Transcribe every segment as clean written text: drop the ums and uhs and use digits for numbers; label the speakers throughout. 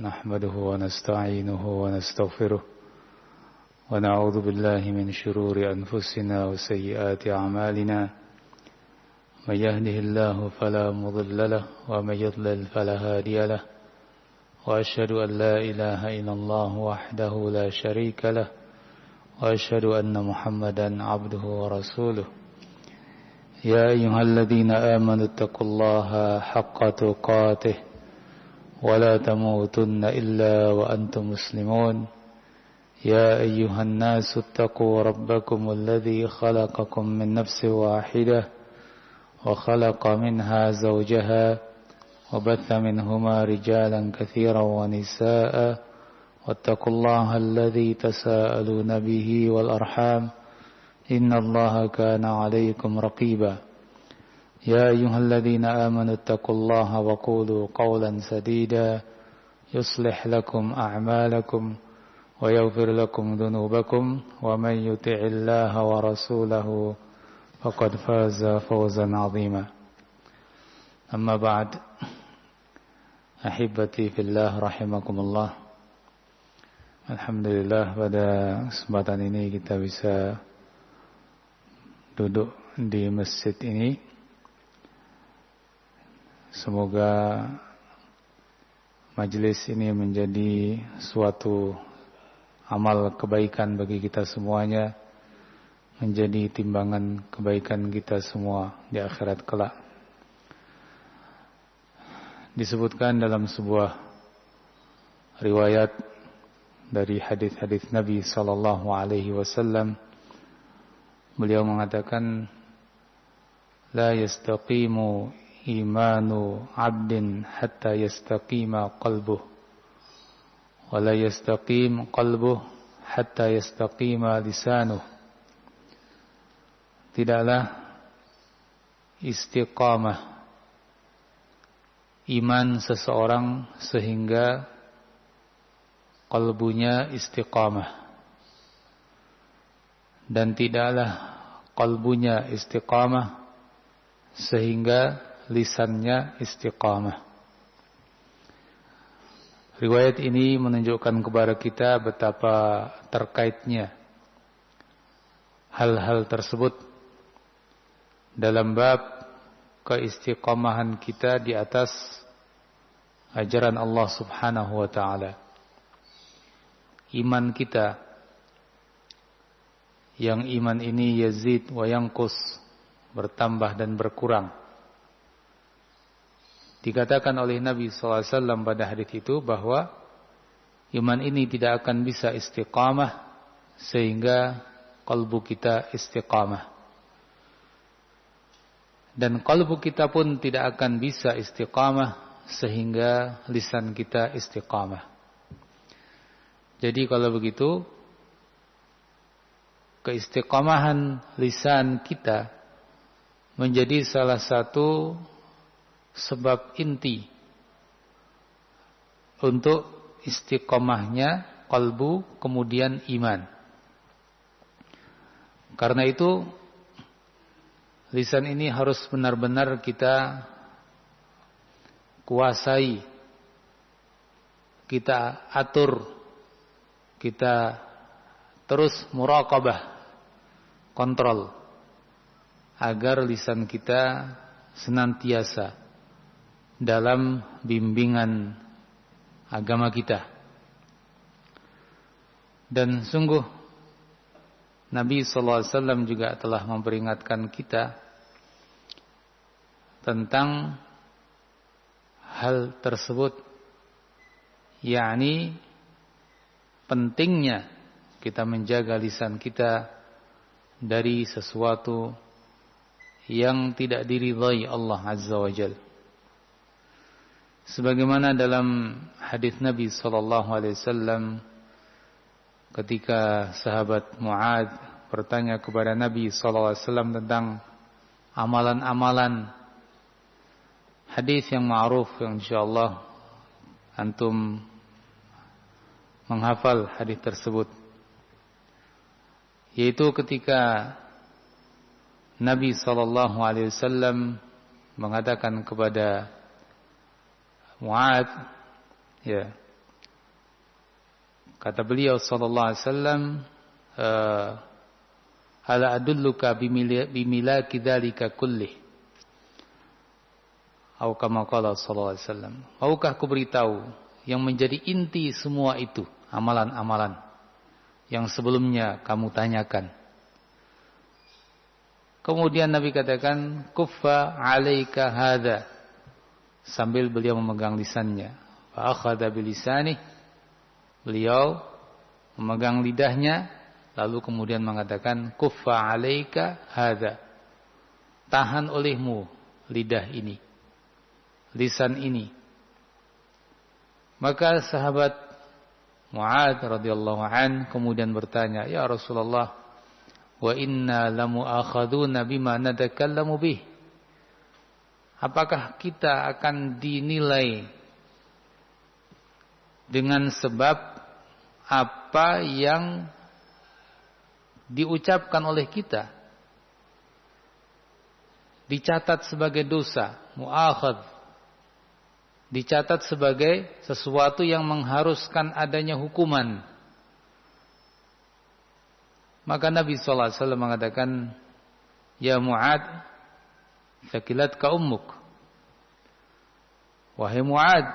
Speaker 1: نحمده ونستعينه ونستغفره ونعوذ بالله من شرور أنفسنا وسيئات أعمالنا من يهده الله فلا مضل له ومن يضلل فلا هادي له وأشهد أن لا إله إلا الله وحده لا شريك له وأشهد أن محمدا عبده ورسوله يا أيها الذين آمنوا اتقوا الله حق تقاته ولا تموتن إلا وأنتم مسلمون يا أيها الناس اتقوا ربكم الذي خلقكم من نفس واحدة وخلق منها زوجها وبث منهما رجالا كثيرا ونساء واتقوا الله الذي تساءلون به والأرحام إن الله كان عليكم رقيبا يا أيها الذين آمنوا اتقوا الله وقولوا قولا سديدا يصلح لكم أعمالكم ويغفر لكم ذنوبكم ومن يطع الله ورسوله فقد فاز فوزا عظيما أما بعد أحبتي في الله رحمكم الله. Alhamdulillah pada kesempatan ini kita bisa duduk di masjid ini. Semoga majelis ini menjadi suatu amal kebaikan bagi kita semuanya, menjadi timbangan kebaikan kita semua di akhirat kelak. Disebutkan dalam sebuah riwayat dari hadis-hadis Nabi sallallahu alaihi wasallam, beliau mengatakan, la yastaqimu imanu 'abdin hatta yastaqima qalbuh wa la yastaqim qalbuh hatta yastaqima lisanuh. Tidaklah istiqamah iman seseorang sehingga qalbunya istiqamah, dan tidaklah qalbunya istiqamah sehingga lisannya istiqamah. Riwayat ini menunjukkan kepada kita betapa terkaitnya hal-hal tersebut dalam bab keistiqamahan kita di atas ajaran Allah Subhanahu wa taala. Iman kita, yang iman ini yazid wa yanqus, bertambah dan berkurang. Dikatakan oleh Nabi SAW pada hadis itu bahwa iman ini tidak akan bisa istiqamah sehingga kalbu kita istiqamah, dan kalbu kita pun tidak akan bisa istiqamah sehingga lisan kita istiqamah. Jadi kalau begitu, keistiqamahan lisan kita menjadi salah satu sebab inti untuk istiqamahnya kalbu kemudian iman. Karena itu lisan ini harus benar-benar kita kuasai, kita atur, kita terus muraqabah, kontrol, agar lisan kita senantiasa dalam bimbingan agama kita. Dan sungguh Nabi SAW juga telah memperingatkan kita tentang hal tersebut, yakni pentingnya kita menjaga lisan kita dari sesuatu yang tidak diridhai Allah Azza wa Jalla. Sebagaimana dalam hadis Nabi SAW ketika sahabat Mu'adz bertanya kepada Nabi SAW tentang amalan-amalan, hadis yang ma'ruf yang insyaallah antum menghafal hadis tersebut, yaitu ketika Nabi SAW mengatakan kepada Mu'adz, ya, Kata beliau sallallahu alaihi wasallam, "Ala adulluka bimilaki dzalika kullih." Atau kama qala sallallahu alaihi wasallam, maukah ku beritahu yang menjadi inti semua itu, amalan-amalan yang sebelumnya kamu tanyakan. Kemudian Nabi katakan, "Kuffa 'alaika hadza." Sambil beliau memegang lisannya. Fa akhadha bilisanih. Beliau memegang lidahnya, lalu kemudian mengatakan, "Kuffa 'alaika hadza." Tahan olehmu lidah ini, lisan ini. Maka sahabat Mu'adz radhiyallahu an kemudian bertanya, "Ya Rasulullah, wa inna lamu'akhaduna bima natakallamu bih." Apakah kita akan dinilai dengan sebab apa yang diucapkan oleh kita? Dicatat sebagai dosa, mu'akhadh. Dicatat sebagai sesuatu yang mengharuskan adanya hukuman. Maka Nabi sallallahu alaihi wasallam mengatakan, "Ya Mu'adz, sakilatka ummuk." Wahai Mu'adz,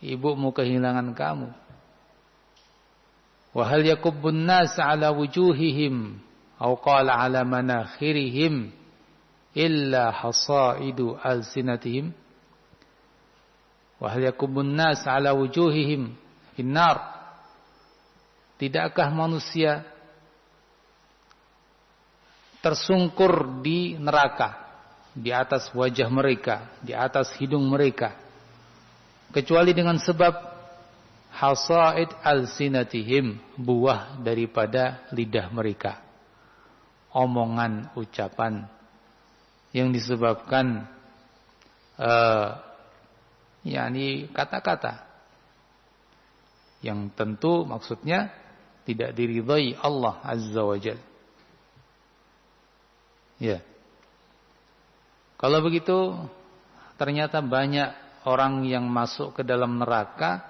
Speaker 1: ibumu kehilangan kamu. Wa hal yakubbun nas ala wujuhihim aw qala ala manakhirihim illa hasaidu alsinatihim. Wa hal yakubbun nas ala wujuhihim finnar. Tidakkah manusia tersungkur di neraka, di atas wajah mereka, di atas hidung mereka, kecuali dengan sebab hasaid alsinatihim, buah daripada lidah mereka, omongan, ucapan yang disebabkan yakni kata-kata yang tentu maksudnya tidak diridhai Allah Azza wa Jalla. Ya. Kalau begitu ternyata banyak orang yang masuk ke dalam neraka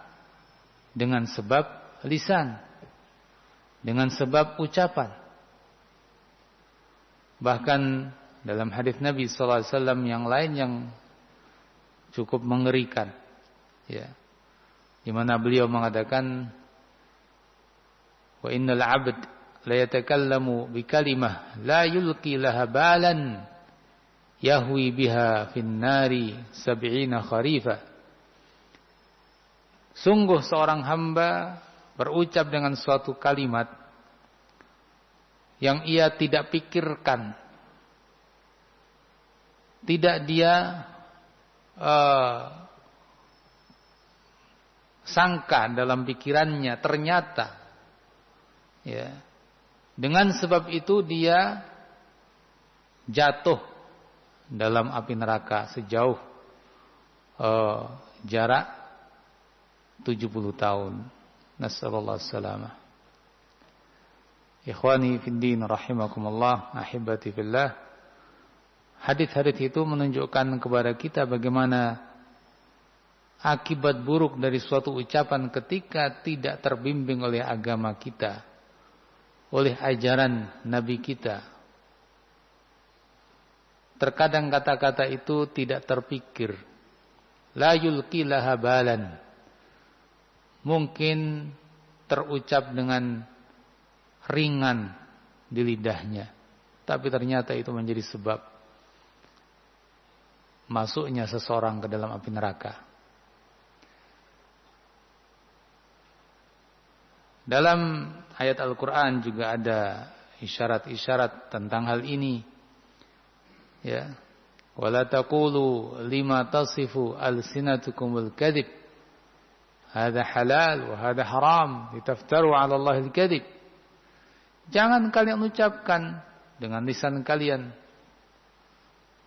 Speaker 1: dengan sebab lisan, dengan sebab ucapan. Bahkan dalam hadis Nabi sallallahu alaihi wasallam yang lain yang cukup mengerikan, ya, di mana beliau mengatakan, "Wa innal 'abd la yatakallamu bi kalimah la yulqi laha balan yahwi biha fin nari 70 kharifa." Sungguh seorang hamba berucap dengan suatu kalimat yang ia tidak pikirkan, tidak dia sangka dalam pikirannya, ternyata ya, dengan sebab itu dia jatuh dalam api neraka sejauh jarak 70 tahun. Nasallallahu salamah. Ikhwani fid din rahimakumullah, ahibati fillah. Hadis-hadis itu menunjukkan kepada kita bagaimana akibat buruk dari suatu ucapan ketika tidak terbimbing oleh agama kita, oleh ajaran Nabi kita. Terkadang kata-kata itu tidak terpikir. La yulqi laha balan. Mungkin terucap dengan ringan di lidahnya, tapi ternyata itu menjadi sebab masuknya seseorang ke dalam api neraka. Dalam ayat Al-Quran juga ada isyarat-isyarat tentang hal ini. Ya, wala taqulu lima tasifu alsinatukumul kadhib. Hada halal wa hada haram litaftaru 'ala Allahil kadhib. Jangan kalian ucapkan dengan lisan kalian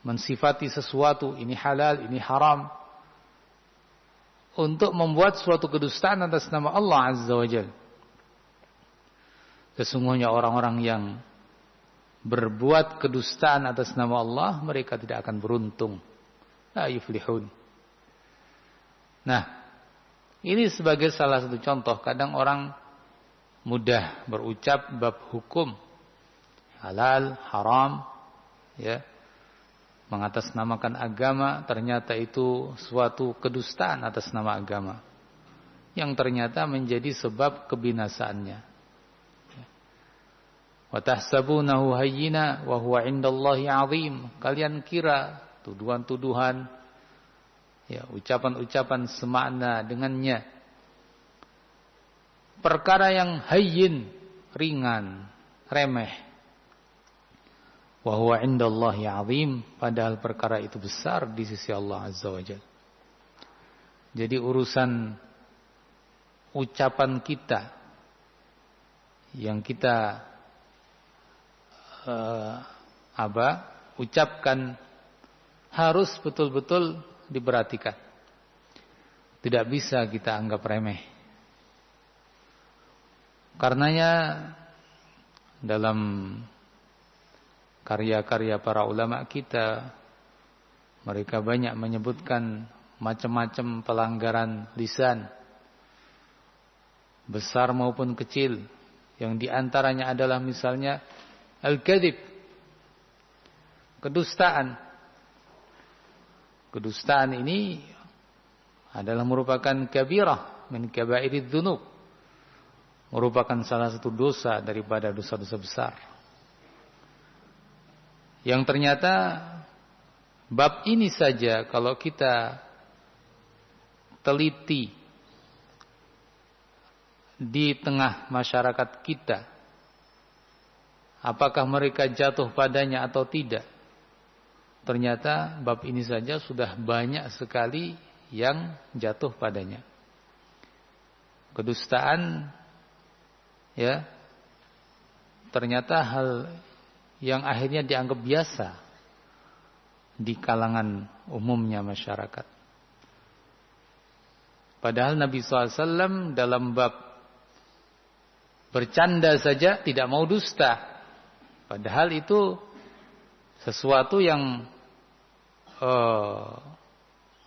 Speaker 1: mensifati sesuatu ini halal, ini haram, untuk membuat suatu kedustaan atas nama Allah Azza wa Jalla. Sesungguhnya orang-orang yang berbuat kedustaan atas nama Allah, mereka tidak akan beruntung. La yuflihun. Nah, ini sebagai salah satu contoh. Kadang orang mudah berucap bab hukum halal, haram, ya, mengatasnamakan agama, ternyata itu suatu kedustaan atas nama agama yang ternyata menjadi sebab kebinasaannya. Wa tahsabunahu hayyina wa huwa 'indallahi 'azim. Kalian kira tuduhan-tuduhan, ya, ucapan-ucapan semakna dengannya perkara yang hayyin, ringan, remeh. Wa huwa 'indallahi 'azim, padahal perkara itu besar di sisi Allah Azza wa Jalla. Jadi urusan ucapan kita yang kita ucapkan harus betul-betul diperhatikan. Tidak bisa kita anggap remeh. Karenanya dalam karya-karya para ulama kita, mereka banyak menyebutkan macam-macam pelanggaran lisan, besar maupun kecil, yang diantaranya adalah misalnya al-kadzib, kedustaan. Kedustaan ini adalah merupakan kabirah min kabairidz dzunub, merupakan salah satu dosa daripada dosa-dosa besar. Yang ternyata bab ini saja kalau kita teliti di tengah masyarakat kita, apakah mereka jatuh padanya atau tidak, ternyata bab ini saja sudah banyak sekali yang jatuh padanya. Kedustaan, ya, ternyata hal yang akhirnya dianggap biasa di kalangan umumnya masyarakat. Padahal Nabi SAW dalam bab bercanda saja tidak mau dusta. Padahal itu sesuatu yang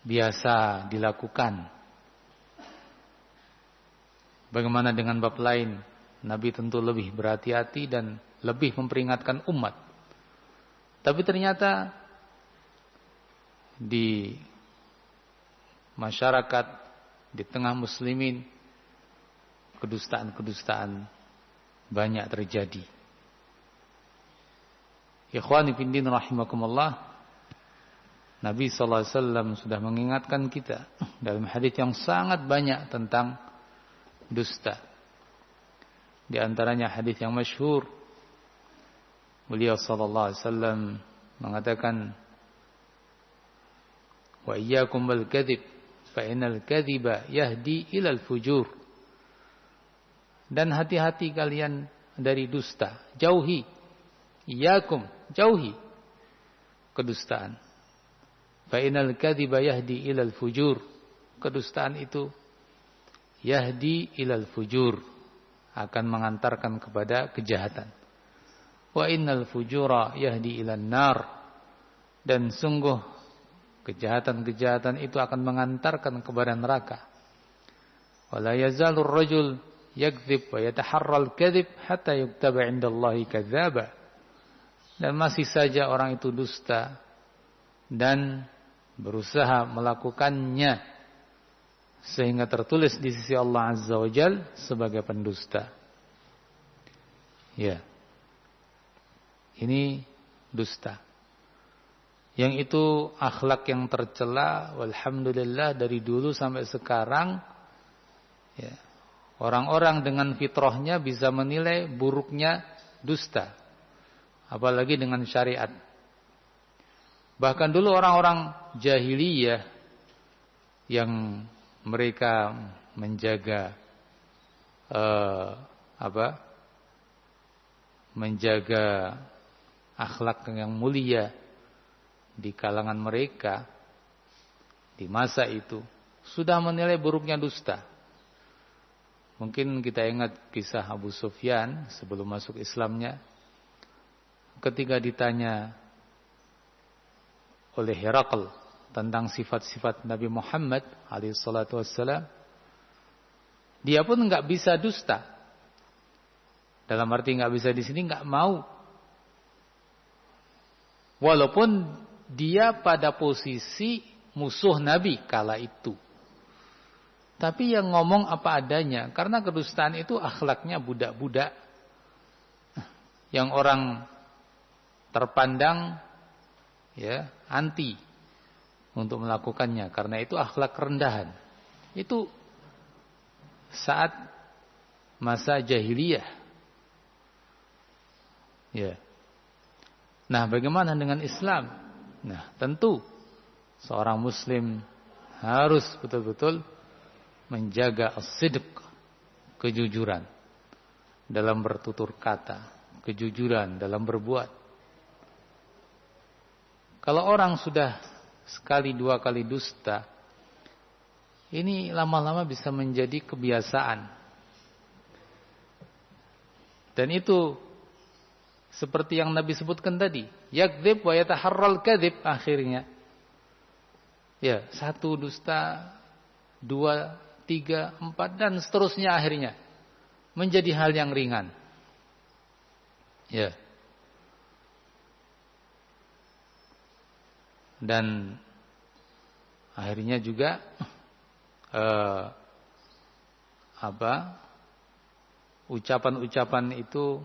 Speaker 1: biasa dilakukan. Bagaimana dengan bab lain? Nabi tentu lebih berhati-hati dan lebih memperingatkan umat. Tapi ternyata di masyarakat, di tengah muslimin, kedustaan-kedustaan banyak terjadi. Ikhwani fiddin rahimakumullah, Nabi SAW sudah mengingatkan kita dalam hadis yang sangat banyak tentang dusta. Di antaranya hadis yang masyhur, beliau sallallahu alaihi wasallam mengatakan, wa iyyakum bil kadzib fa innal kadziba yahdi ilal fujur. Dan hati-hati kalian dari dusta, jauhi, iyyakum, jauhi kedustaan. Fa innal kadziba yahdi ilal fujur. Kedustaan itu yahdi ilal fujur, akan mengantarkan kepada kejahatan. Wa innal fujura yahdi ilan nar, dan sungguh kejahatan-kejahatan itu akan mengantarkan kepada neraka. Wala yazalur rajul yakdzib wa yataharral kadzib hatta yuktaba 'indallahi kadzdzaba. Dan masih saja orang itu dusta dan berusaha melakukannya sehingga tertulis di sisi Allah Azza wa Jalla sebagai pendusta. Ya. Ini dusta. Yang itu akhlak yang tercela, walhamdulillah dari dulu sampai sekarang, ya, orang-orang dengan fitrahnya bisa menilai buruknya dusta, apalagi dengan syariat. Bahkan dulu orang-orang jahiliyah yang mereka menjaga menjaga akhlak yang mulia di kalangan mereka di masa itu sudah menilai buruknya dusta. Mungkin kita ingat kisah Abu Sufyan sebelum masuk Islamnya, ketika ditanya oleh Herakl tentang sifat-sifat Nabi Muhammad alaihissalatu wassalam, dia pun enggak bisa dusta. Dalam arti nggak bisa di sini, nggak mau. Walaupun dia pada posisi musuh Nabi kala itu. Tapi yang ngomong apa adanya. Karena kedustaan itu akhlaknya budak-budak. Yang orang terpandang ya anti untuk melakukannya. Karena itu akhlak rendahan. Itu saat masa jahiliyah. Ya. Nah, bagaimana dengan Islam? Nah, tentu seorang muslim harus betul-betul menjaga as-sidq, kejujuran dalam bertutur kata, kejujuran dalam berbuat. Kalau orang sudah sekali dua kali dusta, ini lama-lama bisa menjadi kebiasaan. Dan itu seperti yang Nabi sebutkan tadi, yakdzib wa yataharral kadzib, akhirnya. Ya, 1 dusta, 2, 3, 4 dan seterusnya akhirnya menjadi hal yang ringan. Ya. Dan akhirnya juga ucapan-ucapan itu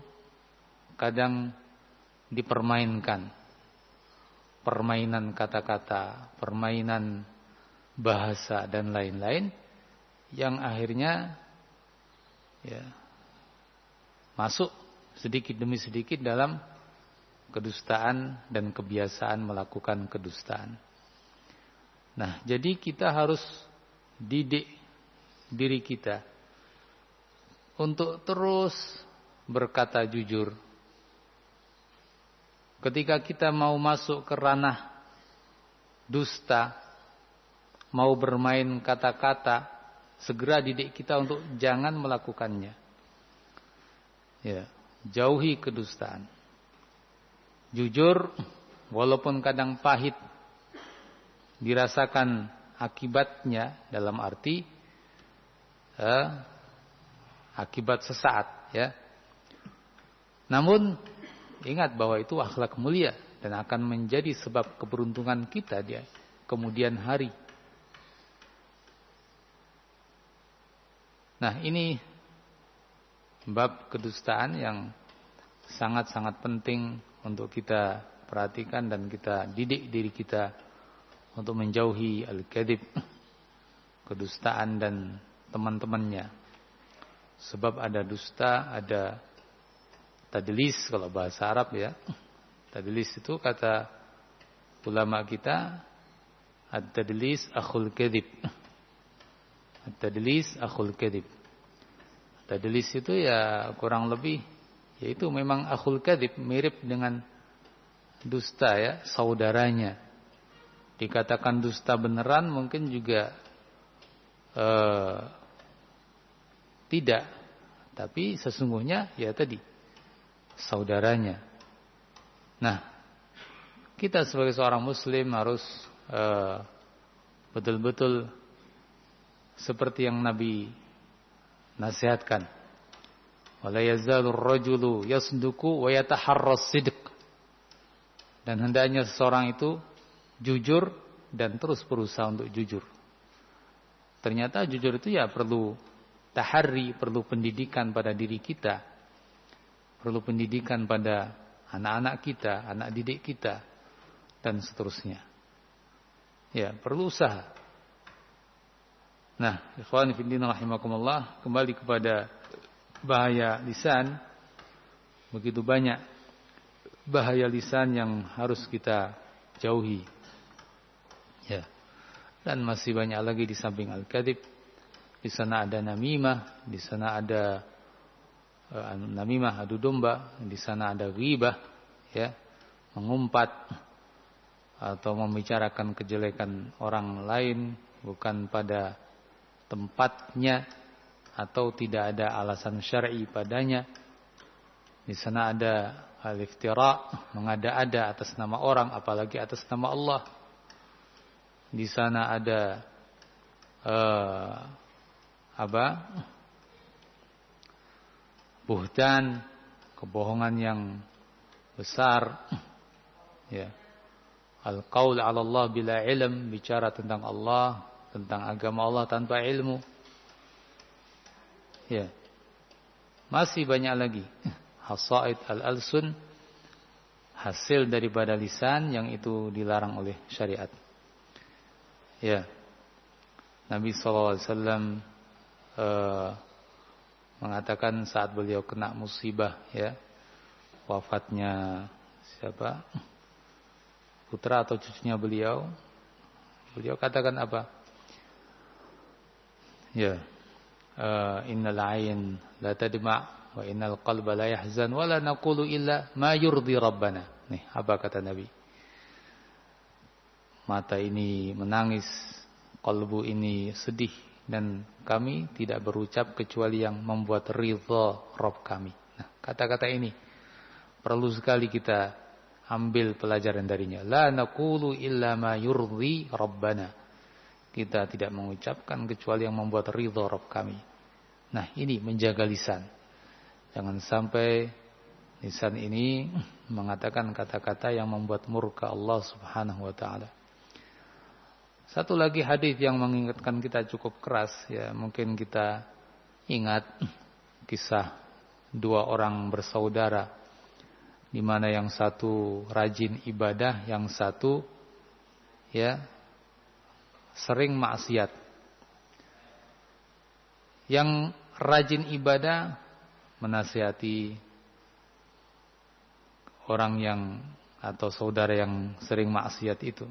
Speaker 1: kadang dipermainkan. Permainan kata-kata, permainan bahasa dan lain-lain yang akhirnya ya masuk sedikit demi sedikit dalam kedustaan dan kebiasaan melakukan kedustaan. Nah, jadi kita harus didik diri kita untuk terus berkata jujur. Ketika kita mau masuk ke ranah dusta, mau bermain kata-kata, segera didik kita untuk jangan melakukannya. Ya, jauhi kedustaan. Jujur, walaupun kadang pahit, dirasakan akibatnya dalam arti akibat sesaat, ya. Namun ingat bahwa itu akhlak mulia dan akan menjadi sebab keberuntungan kita di kemudian hari. Nah, ini bab kedustaan yang sangat-sangat penting untuk kita perhatikan dan kita didik diri kita untuk menjauhi al-kadzib, kedustaan dan teman-temannya. Sebab ada dusta, ada tadlis kalau bahasa Arab, ya. Tadlis itu kata ulama kita, at-tadlis akhul kadzib. At-tadlis akhul kadzib. Tadlis itu ya kurang lebih yaitu memang akhul kadzib, mirip dengan dusta, ya, saudaranya. Dikatakan dusta beneran mungkin juga tidak, tapi sesungguhnya ya tadi saudaranya. Nah, kita sebagai seorang muslim harus betul-betul seperti yang Nabi nasihatkan. Wala yazalur rajulu yasduqu wa yataharras sidq. Dan hendaknya seseorang itu jujur dan terus berusaha untuk jujur. Ternyata jujur itu ya perlu tahari, perlu pendidikan pada diri kita. Perlu pendidikan pada anak-anak kita, anak didik kita, dan seterusnya. Ya, perlu usaha. Nah, ikhwan fillah rahimakumullah, kembali kepada bahaya lisan. Begitu banyak bahaya lisan yang harus kita jauhi. Ya. Dan masih banyak lagi di samping al-kadzib. Di sana ada namimah, di sana ada namimah, adu domba, di sana ada ghibah, ya, mengumpat atau membicarakan kejelekan orang lain bukan pada tempatnya atau tidak ada alasan syar'i padanya. Di sana ada al-iftira, mengada-ada atas nama orang, apalagi atas nama Allah. Di sana ada buhtan, kebohongan yang besar, ya. Al-qaul 'ala Allah bila ilm, bicara tentang Allah, tentang agama Allah tanpa ilmu. Ya. Masih banyak lagi hasaid al-alsun, hasil daripada lisan yang itu dilarang oleh syariat. Ya. Nabi SAW mengatakan saat beliau kena musibah, ya, wafatnya siapa? Putra atau cucunya beliau. Beliau katakan apa? Ya. Innal 'ain la tadma' wa innal qalba la yahzan wa la naqulu illa ma yurdi rabbana. Nih, apa kata Nabi? Mata ini menangis, kalbu ini sedih, dan kami tidak berucap kecuali yang membuat ridha Rabb kami. Nah, kata-kata ini perlu sekali kita ambil pelajaran darinya. La naqulu illa ma yurdi rabbana. Kita tidak mengucapkan kecuali yang membuat ridha Rabb kami. Nah, ini menjaga lisan. Jangan sampai lisan ini mengatakan kata-kata yang membuat murka Allah Subhanahu wa taala. Satu lagi hadis yang mengingatkan kita cukup keras, ya, mungkin kita ingat kisah dua orang bersaudara, di mana yang satu rajin ibadah, yang satu, ya, sering maksiat. Yang rajin ibadah menasihati orang yang atau saudara yang sering maksiat itu.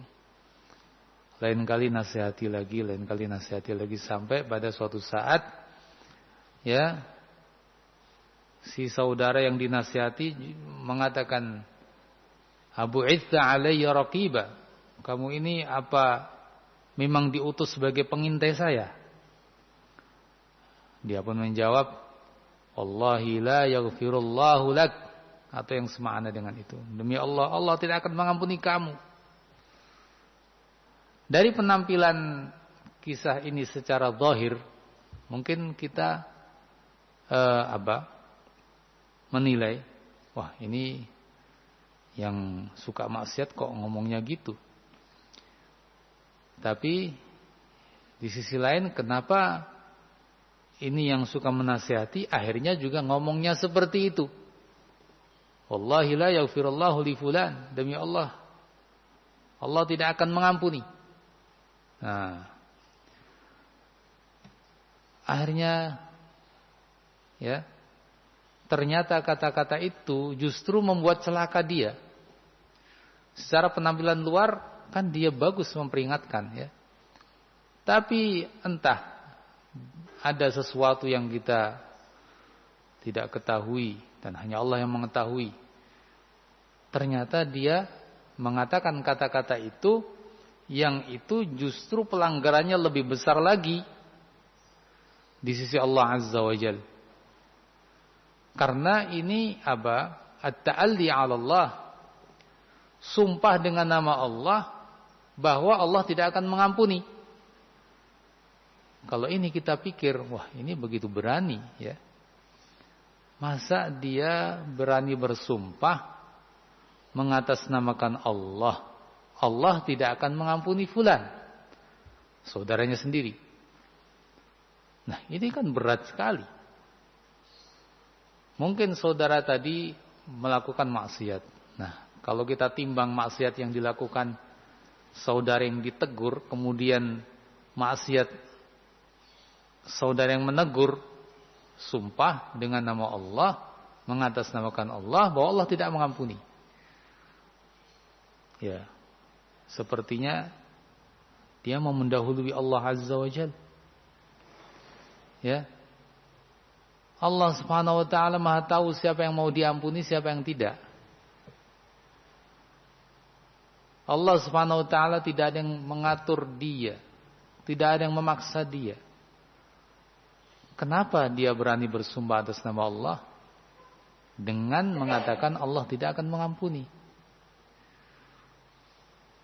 Speaker 1: Lain kali nasihati lagi, lain kali nasihati lagi, sampai pada suatu saat, ya, si saudara yang dinasihati mengatakan, Abu Izza alayya raqiba, kamu ini apa memang diutus sebagai pengintai saya? Dia pun menjawab, Wallahi la yaghfirullahu lak, atau yang semakna dengan itu, demi Allah, Allah tidak akan mengampuni kamu. Dari penampilan kisah ini secara zahir, mungkin kita menilai, wah, ini yang suka maksiat kok ngomongnya gitu. Tapi di sisi lain, kenapa ini yang suka menasihati akhirnya juga ngomongnya seperti itu? Wallahi la yaghfirullahu li fulan, demi Allah, Allah tidak akan mengampuni. Nah, akhirnya, ya, ternyata kata-kata itu justru membuat celaka dia. Secara penampilan luar kan dia bagus memperingatkan, ya. Tapi entah ada sesuatu yang kita tidak ketahui dan hanya Allah yang mengetahui. Ternyata dia mengatakan kata-kata itu, yang itu justru pelanggarannya lebih besar lagi di sisi Allah Azza wa Jalla. Karena ini at-ta'alli 'ala Allah, sumpah dengan nama Allah bahwa Allah tidak akan mengampuni. Kalau ini kita pikir, wah, ini begitu berani, ya. Masa dia berani bersumpah mengatasnamakan Allah, Allah tidak akan mengampuni fulan, saudaranya sendiri. Nah, ini kan berat sekali. Mungkin saudara tadi melakukan maksiat. Nah, kalau kita timbang maksiat yang dilakukan saudara yang ditegur, kemudian maksiat saudara yang menegur, sumpah dengan nama Allah, mengatasnamakan Allah bahwa Allah tidak mengampuni. Ya, sepertinya dia mau mendahului Allah Azza wa Jalla. Ya. Allah Subhanahu wa taala Maha tahu siapa yang mau diampuni, siapa yang tidak. Allah Subhanahu wa taala tidak ada yang mengatur dia, tidak ada yang memaksa dia. Kenapa dia berani bersumpah atas nama Allah dengan mengatakan Allah tidak akan mengampuni?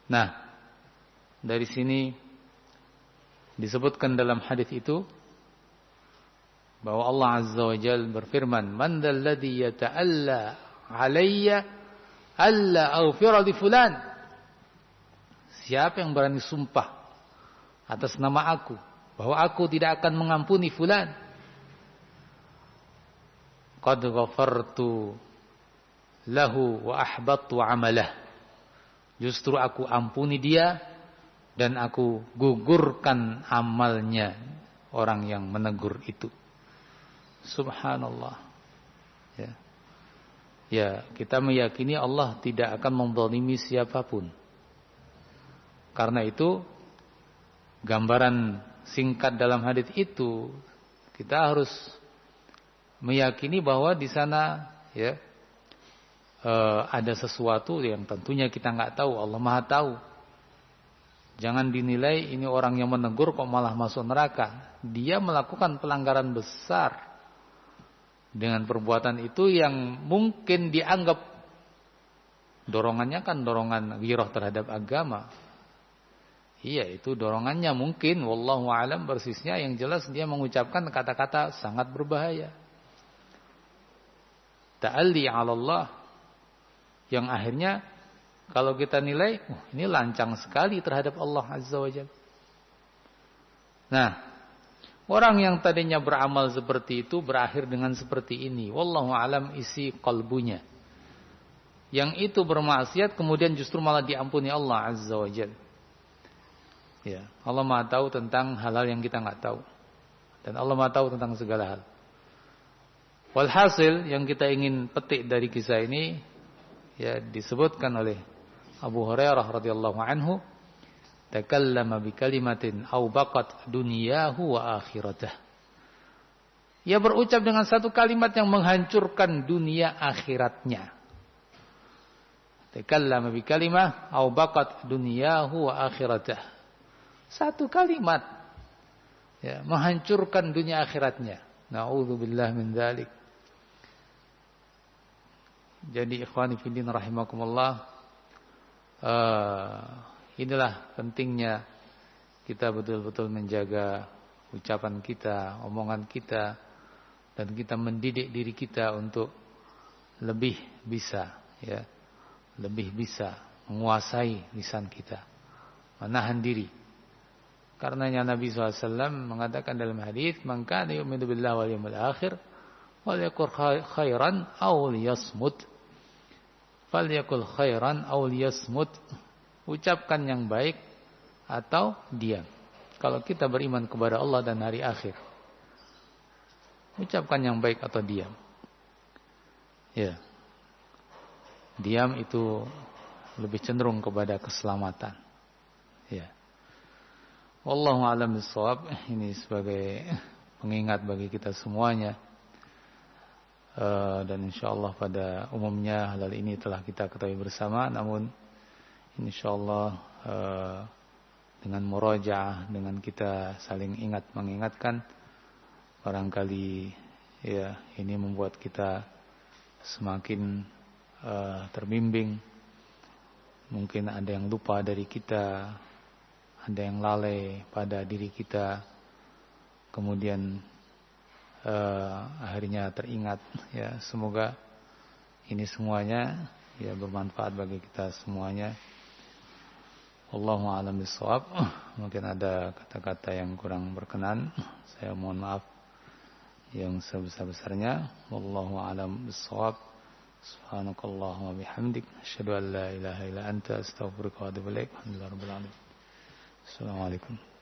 Speaker 1: Nah, dari sini disebutkan dalam hadis itu bahwa Allah Azza wa Jalla berfirman, "Man dzalladzi yata'alla 'alayya alla aghfira li fulan." Siapa yang berani sumpah atas nama aku bahwa aku tidak akan mengampuni fulan, qad ghafartu lahu wa ahbattu 'amalah. Justru aku ampuni dia dan aku gugurkan amalnya orang yang menegur itu. Subhanallah. Ya. Ya, kita meyakini Allah tidak akan menzalimi siapapun. Karena itu gambaran singkat dalam hadis itu, kita harus meyakini bahwa di sana ya ada sesuatu yang tentunya kita nggak tahu, Allah Maha tahu. Jangan dinilai ini orang yang menegur kok malah masuk neraka. Dia melakukan pelanggaran besar dengan perbuatan itu yang mungkin dianggap dorongannya kan dorongan ghirah terhadap agama. Iya, itu dorongannya mungkin, wallahu a'lam persisnya, yang jelas dia mengucapkan kata-kata sangat berbahaya. Ta'alli 'ala Allah, yang akhirnya kalau kita nilai, ini lancang sekali terhadap Allah Azza wa Jalla. Nah, orang yang tadinya beramal seperti itu berakhir dengan seperti ini. Wallahu a'lam isi qalbunya. Yang itu bermaksiat kemudian justru malah diampuni Allah Azza wa Jalla. Ya, Allah Maha tahu tentang hal-hal yang kita nggak tahu. Dan Allah Maha tahu tentang segala hal. Walhasil yang kita ingin petik dari kisah ini, ya, disebutkan oleh Abu Hurairah radhiyallahu anhu, takallama bi kalimatin aw baqat dunyahu wa akhiratah. Ia berucap dengan satu kalimat yang menghancurkan dunia akhiratnya. Takallama bi kalimah aw baqat dunyahu wa akhiratah. Satu kalimat ya, menghancurkan dunia akhiratnya. Na'udzubillah min dzalik. Jadi ikhwani fillah rahimakumullah, inilah pentingnya kita betul-betul menjaga ucapan kita, omongan kita, dan kita mendidik diri kita untuk lebih bisa ya, lebih bisa menguasai lisan kita, menahan diri. Karenanya Nabi SAW mengatakan dalam hadis, "Man kana yu'minu billahi wal yawmil akhir, falyaqul khairan aw liyasmut." Falyaqul khairan aw liyasmut. Ucapkan yang baik atau diam. Kalau kita beriman kepada Allah dan hari akhir, ucapkan yang baik atau diam. Ya. Diam itu lebih cenderung kepada keselamatan. Ya. Wallahu a'lam bishawab. Ini sebagai pengingat bagi kita semuanya. Dan insyaallah pada umumnya hal ini telah kita ketahui bersama. Namun insyaallah dengan murajaah, dengan kita saling ingat mengingatkan, barangkali ya ini membuat kita semakin terbimbing. Mungkin ada yang lupa dari kita, ada yang lalai pada diri kita, kemudian akhirnya teringat. Ya, semoga ini semuanya ya bermanfaat bagi kita semuanya. Wallahu a'lam bishawab. Mungkin ada kata-kata yang kurang berkenan, saya mohon maaf yang sebesar-besarnya. Wallahu a'lam bishawab. Subhanakallahumma bihamdik, asyhadu an la ilaha illa anta, astaghfiruka wa atubu ilaik. Alhamdulillahirabbil alamin. Assalamualaikum.